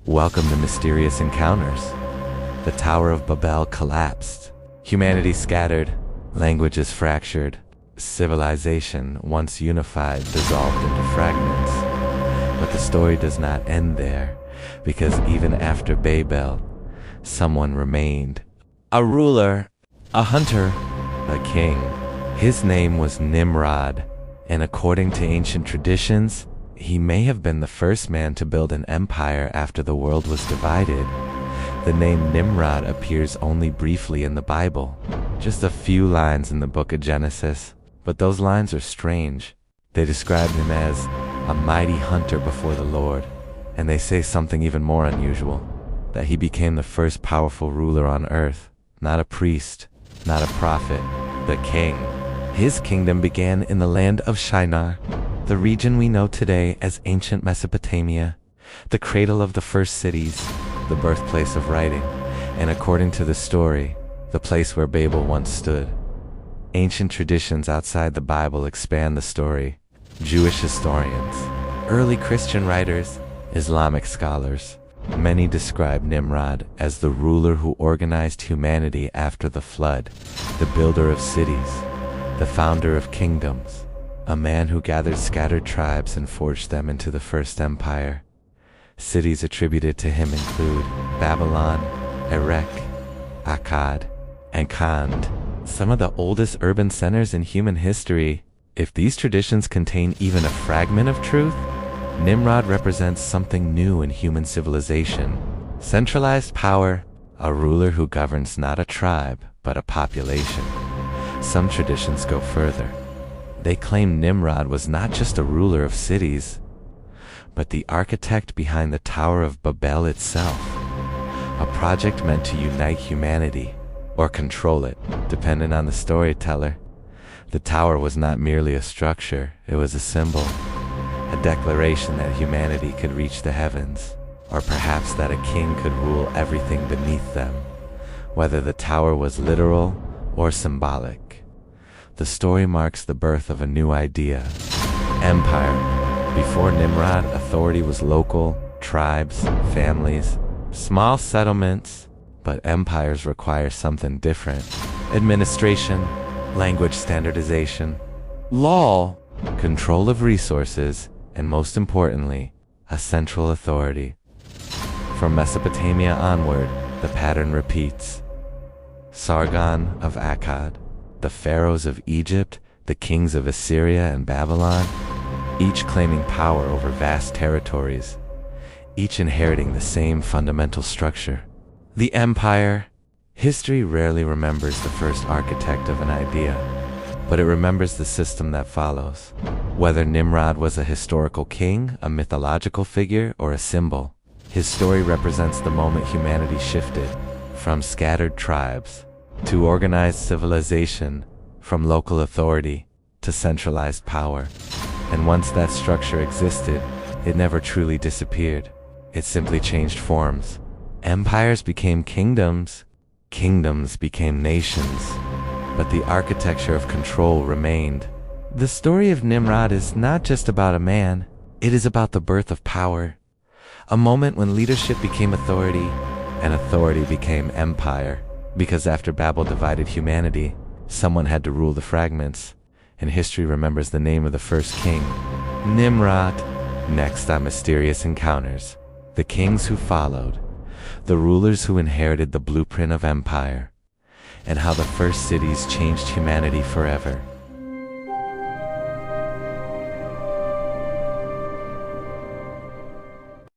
Welcome to Mysterious Encounters. The Tower of Babel collapsed. Humanity scattered, languages fractured, civilization, once unified, dissolved into fragments. But the story does not end there, because even after Babel, someone remained. A ruler, a hunter, a king. His name was Nimrod, and according to ancient traditions, he may have been the first man to build an empire after the world was divided. The name Nimrod appears only briefly in the Bible, just a few lines in the book of Genesis, but those lines are strange. They describe him as a mighty hunter before the Lord, and they say something even more unusual, that he became the first powerful ruler on earth, not a priest, not a prophet, but king. His kingdom began in the land of Shinar, the region we know today as ancient Mesopotamia, the cradle of the first cities, the birthplace of writing, and according to the story, the place where Babel once stood. Ancient traditions outside the Bible expand the story. Jewish historians, early Christian writers, Islamic scholars, many describe Nimrod as the ruler who organized humanity after the flood, the builder of cities, the founder of kingdoms, a man who gathered scattered tribes and forged them into the first empire. Cities attributed to him include Babylon, Erech, Akkad, and Kand, some of the oldest urban centers in human history. If these traditions contain even a fragment of truth, Nimrod represents something new in human civilization. Centralized power, a ruler who governs not a tribe, but a population. Some traditions go further. They claim Nimrod was not just a ruler of cities, but the architect behind the Tower of Babel itself, a project meant to unite humanity, or control it, depending on the storyteller. The tower was not merely a structure, it was a symbol, a declaration that humanity could reach the heavens, or perhaps that a king could rule everything beneath them, whether the tower was literal or symbolic. The story marks the birth of a new idea, empire. Before Nimrod, authority was local, tribes, families, small settlements, but empires require something different. Administration, language standardization, law, control of resources, and most importantly, a central authority. From Mesopotamia onward, the pattern repeats. Sargon of Akkad, the pharaohs of Egypt, the kings of Assyria and Babylon, each claiming power over vast territories, each inheriting the same fundamental structure. The empire. History rarely remembers the first architect of an idea, but it remembers the system that follows. Whether Nimrod was a historical king, a mythological figure, or a symbol, his story represents the moment humanity shifted from scattered tribes to organized civilization, from local authority to centralized power. And once that structure existed, it never truly disappeared. It simply changed forms. Empires became kingdoms, kingdoms became nations, but the architecture of control remained. The story of Nimrod is not just about a man, it is about the birth of power, a moment when leadership became authority, and authority became empire. Because after Babel divided humanity, someone had to rule the fragments, and history remembers the name of the first king, Nimrod. Next on Mysterious Encounters, the kings who followed, the rulers who inherited the blueprint of empire, and how the first cities changed humanity forever.